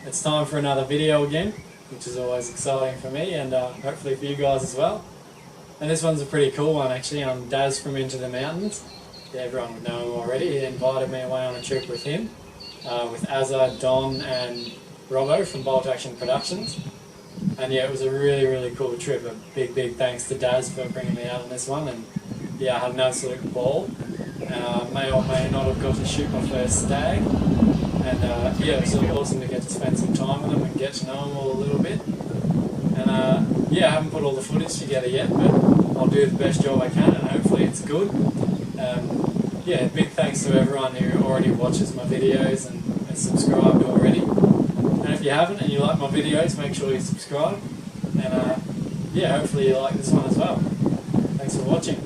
it's time for another video again, which is always exciting for me and hopefully for you guys as well. And this one's a pretty cool one actually. Daz from Into the Mountains. Yeah, everyone would know him already. He invited me away on a trip with him, with Azza, Don and Robbo from Bolt Action Productions. And yeah, it was a really cool trip. A big thanks to Daz for bringing me out on this one. And yeah, I had an absolute ball. May or may not have got to shoot my first stag. And yeah, it was really awesome to get to spend some time with them and get to know them all a little bit. And yeah, I haven't put all the footage together yet, but I'll do the best job I can and hopefully it's good. Yeah, big thanks to everyone who already watches my videos and has subscribed already. And if you haven't and you like my videos, make sure you subscribe. And yeah, hopefully you like this one as well. Thanks for watching.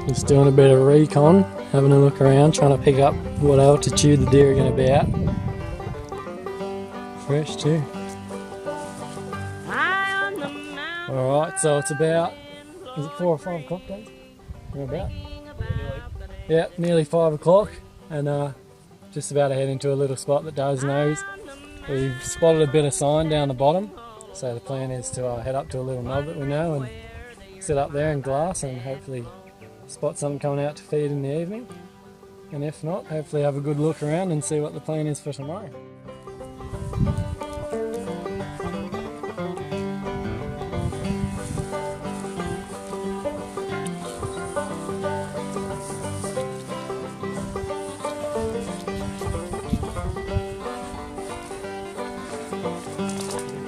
Just doing a bit of recon, having a look around, trying to pick up what altitude the deer are going to be at. Fresh too. Alright, so it's about, is it 4 or 5 o'clock, Dave? We're about? Yeah, nearly 5 o'clock, and just about to head into a little spot that Daz knows. We've spotted a bit of sign down the bottom, so the plan is to head up to a little knob that we know and sit up there and glass and hopefully spot something coming out to feed in the evening. And if not, hopefully have a good look around and see what the plan is for tomorrow.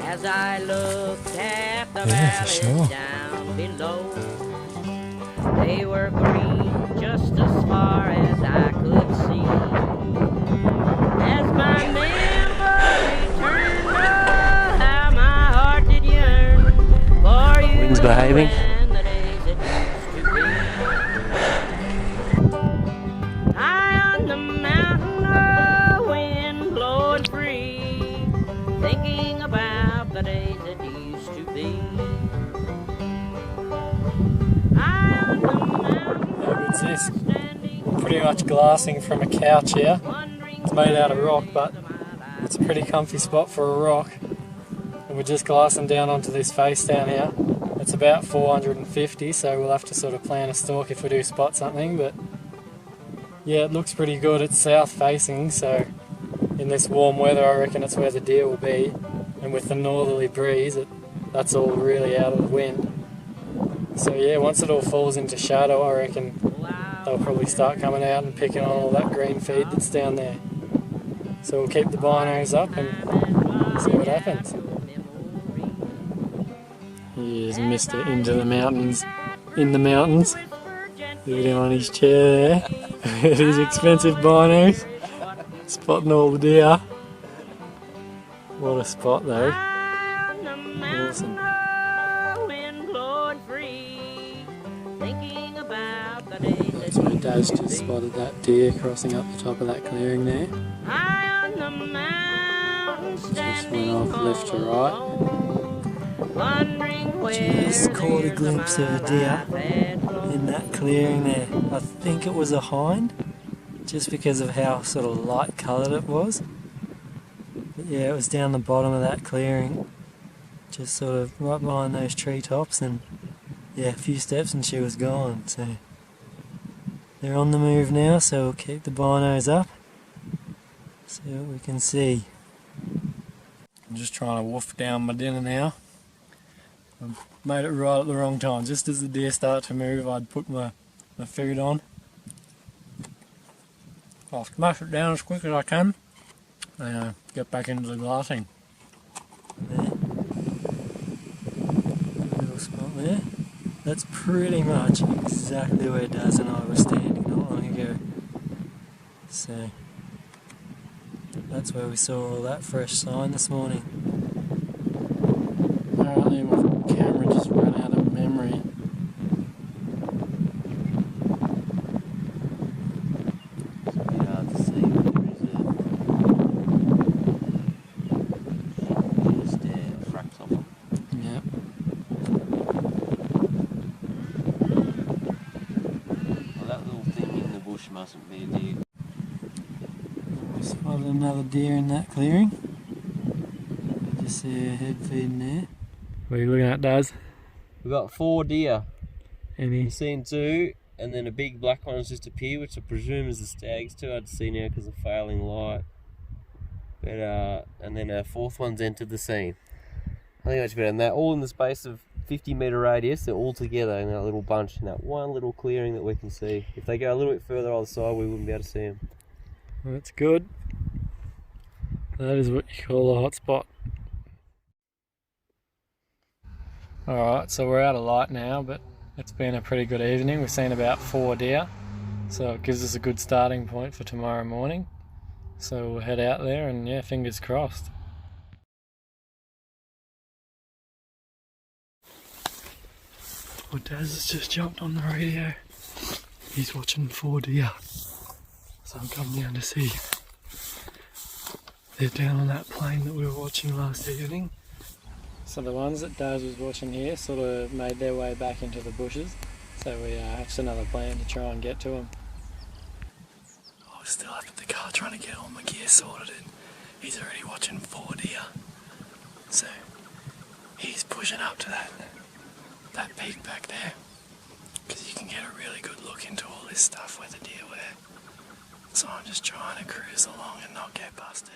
As I looked at the valleys down below, they were green just as far as I could see. As my memory turned, oh, how my heart did yearn for you. Wind's behaving. And the days it used to be. High on the mountain, oh, wind blowing free, thinking about the days it used to be. What's this? Pretty much glassing from a couch here. It's made out of rock, but it's a pretty comfy spot for a rock. And we're just glassing down onto this face down here. It's about 450, so we'll have to sort of plan a stalk if we do spot something, but yeah, it looks pretty good. It's south facing, so in this warm weather I reckon it's where the deer will be. And with the northerly breeze, that's all really out of the wind. So yeah, once it all falls into shadow, I reckon they'll probably start coming out and picking on all that green feed that's down there. So we'll keep the binos up and see what happens. Here's Mr. Into the Mountains, in the mountains. Look at him on his chair there. With his expensive binos. Spotting all the deer. What a spot though. Awesome. That's where Daz just spotted that deer crossing up the top of that clearing there. Just went off left to right. Just caught a glimpse of a deer in that clearing there. I think it was a hind, just because of how sort of light coloured it was. But yeah, it was down the bottom of that clearing, just sort of right behind those treetops, and yeah, a few steps and she was gone. So they're on the move now, so we'll keep the binos up, see what we can see. I'm just trying to wolf down my dinner now. I've made it right at the wrong time. Just as the deer start to move, I'd put my food on. I'll smash it down as quick as I can and get back into the glassing. There. Little spot there. That's pretty much exactly where Daz and I were standing not long ago. So that's where we saw all that fresh sign this morning. Apparently my camera just ran out of memory. It's a bit hard to see, but there is a just fractal mustn't be a deer. Spotted another deer in that clearing. You just see her head feeding there. What are you looking at, Daz? We've got 4 deer. Any? We've seen 2, and then a big black one has just appeared, which I presume is the stag's. Too hard to see now because of failing light. But and then a 4th one's entered the scene. I think that's better than that. All in the space of 50-metre radius. They're all together in that little bunch in that one little clearing that we can see. If they go a little bit further either side, we wouldn't be able to see them. That's good. That is what you call a hot spot. Alright, so we're out of light now, but it's been a pretty good evening. We've seen about 4 deer, so it gives us a good starting point for tomorrow morning. So we'll head out there and yeah, fingers crossed. Well, Daz has just jumped on the radio. He's watching 4 deer. So I'm coming down to see. They're down on that plain that we were watching last evening. So the ones that Daz was watching here sort of made their way back into the bushes. So we hatched another plan to try and get to them. I was still up at the car trying to get all my gear sorted and he's already watching 4 deer. So he's pushing up to that peak back there. Because you can get a really good look into all this stuff where the deer were. So I'm just trying to cruise along and not get busted.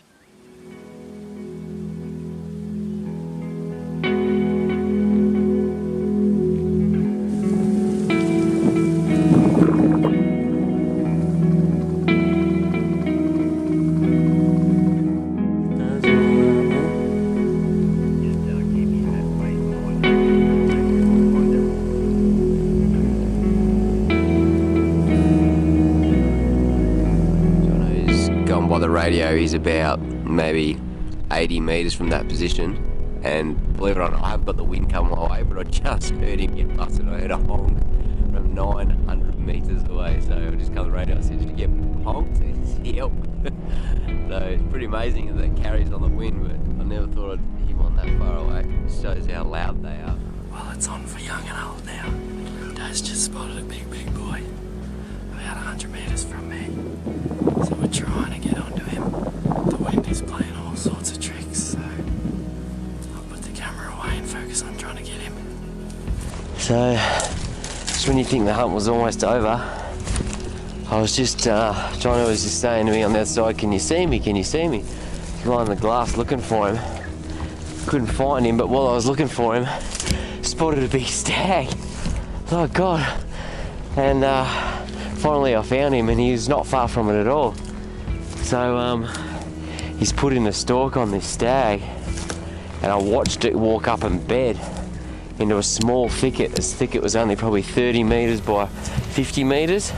By the radio, he's about maybe 80 metres from that position, and believe it or not, I haven't got the wind coming my way, but I just heard him get busted. I heard a honk from 900 metres away, so I just come to the radio and said, "Did you get honked?" He said, "Yep." So it's pretty amazing that it carries on the wind, but I never thought I'd hear one that far away. It shows how loud they are. Well, it's on for young and old now. Daz just spotted a big boy about 100 metres from me. So we're trying to get onto him. The wind is playing all sorts of tricks, so I'll put the camera away and focus on trying to get him. So, just when you think the hunt was almost over, I was just, Johnny was just saying to me on the outside, "Can you see me? Can you see me?" Behind the glass looking for him. Couldn't find him, but while I was looking for him, spotted a big stag. Oh God. And finally I found him and he was not far from it at all. So he's put in a stalk on this stag and I watched it walk up and bed into a small thicket. This thicket was only probably 30 metres by 50 metres,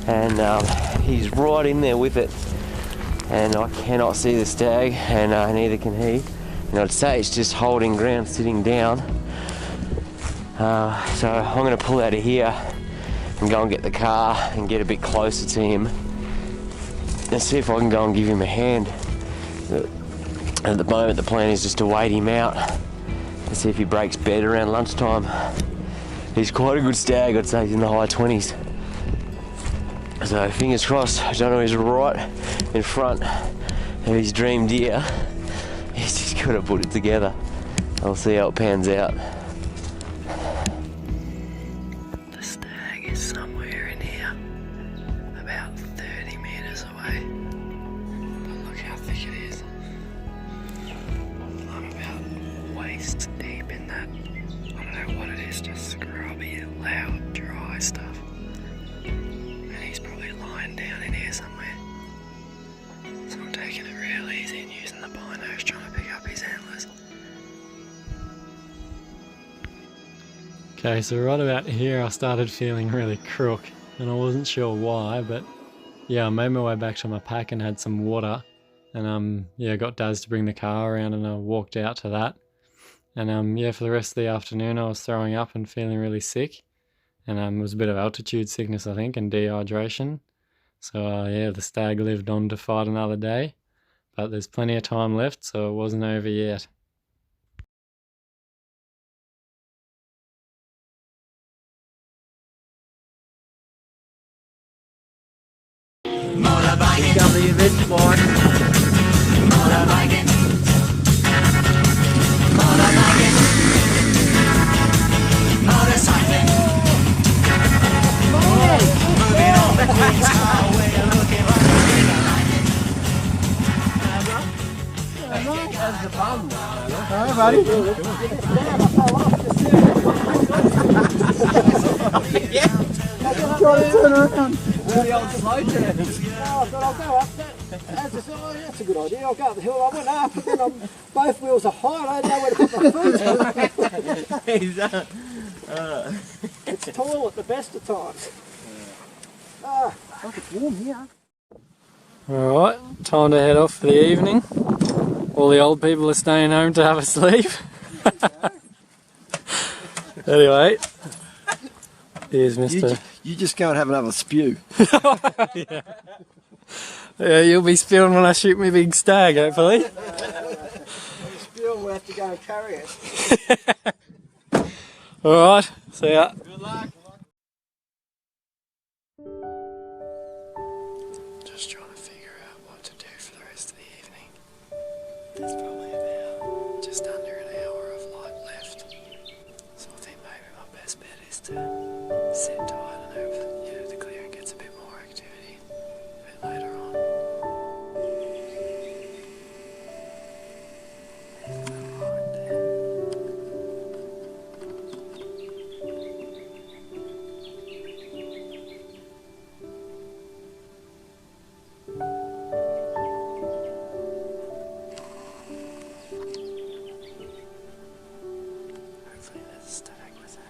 and he's right in there with it, and I cannot see the stag, and neither can he, and I'd say it's just holding ground, sitting down. So I'm going to pull out of here and go and get the car and get a bit closer to him and see if I can go and give him a hand. At the moment the plan is just to wait him out and see if he breaks bed around lunchtime. He's quite a good stag, I'd say he's in the high 20s. So fingers crossed, Jono is right in front of his dream deer. He's just got to put it together. I'll see how it pans out. The stag is somewhere in here, about 30 metres away. But look how thick it is. I'm about waist deep in that, I don't know what it is, just scrubby, loud, dry stuff. And he's probably lying down in here somewhere. So I'm taking it real easy and using the binos trying to pick up his antlers. Okay, so right about here I started feeling really crook and I wasn't sure why, but yeah, I made my way back to my pack and had some water, and yeah, got Daz to bring the car around and I walked out to that. And yeah, for the rest of the afternoon I was throwing up and feeling really sick, and it was a bit of altitude sickness I think and dehydration. So yeah, the stag lived on to fight another day, but there's plenty of time left, so it wasn't over yet. Come to your ridge bike. Alright, buddy. Try to turn around. The old slow turn. Oh, but I'll go up. That's a good idea. I'll go up the hill. I went up, and then both wheels are high. I don't know where to put my feet. It's tall at the best of times. Look, it's warm here. Alright, time to head off for the evening. All the old people are staying home to have a sleep. Anyway, here's Mr. You just go and have another spew. Yeah, you'll be spewing when I shoot my big stag, hopefully. Spew, we'll have to go and carry it. Alright, see ya. Good luck. Just trying to figure out what to do for the rest of the evening. There's probably about just under an hour of light left. So I think maybe my best bet is to sit tight and hope the clearing gets a bit more activity a bit later on. Hopefully there's a stag with it.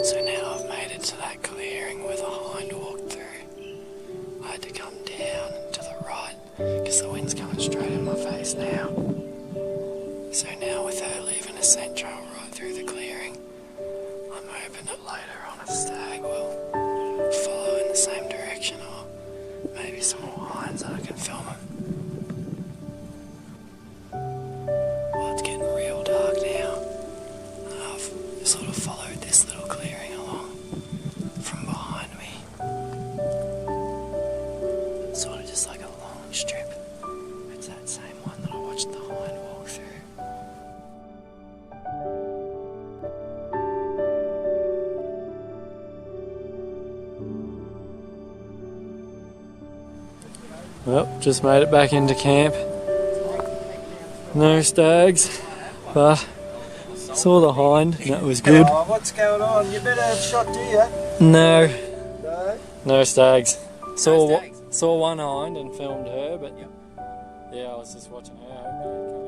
So now I've made it to that clearing where the hind walked through. I had to come down to the right because the wind's coming straight in my face now. So now with her leaving a scent trail right through the clearing, I'm hoping that later on a stag will follow in the same direction, or maybe some more hinds that I can film them. Well, it's getting real dark now. I've sort of followed this little clearing along from behind me. Sort of just like a long strip. It's that same one that I watched the hind walk through. Well, just made it back into camp. No stags, but saw the hind and that was good. Oh, what's going on? You better have shot deer. No, No? no stags. Saw one hind and filmed her, but yeah, I was just watching her.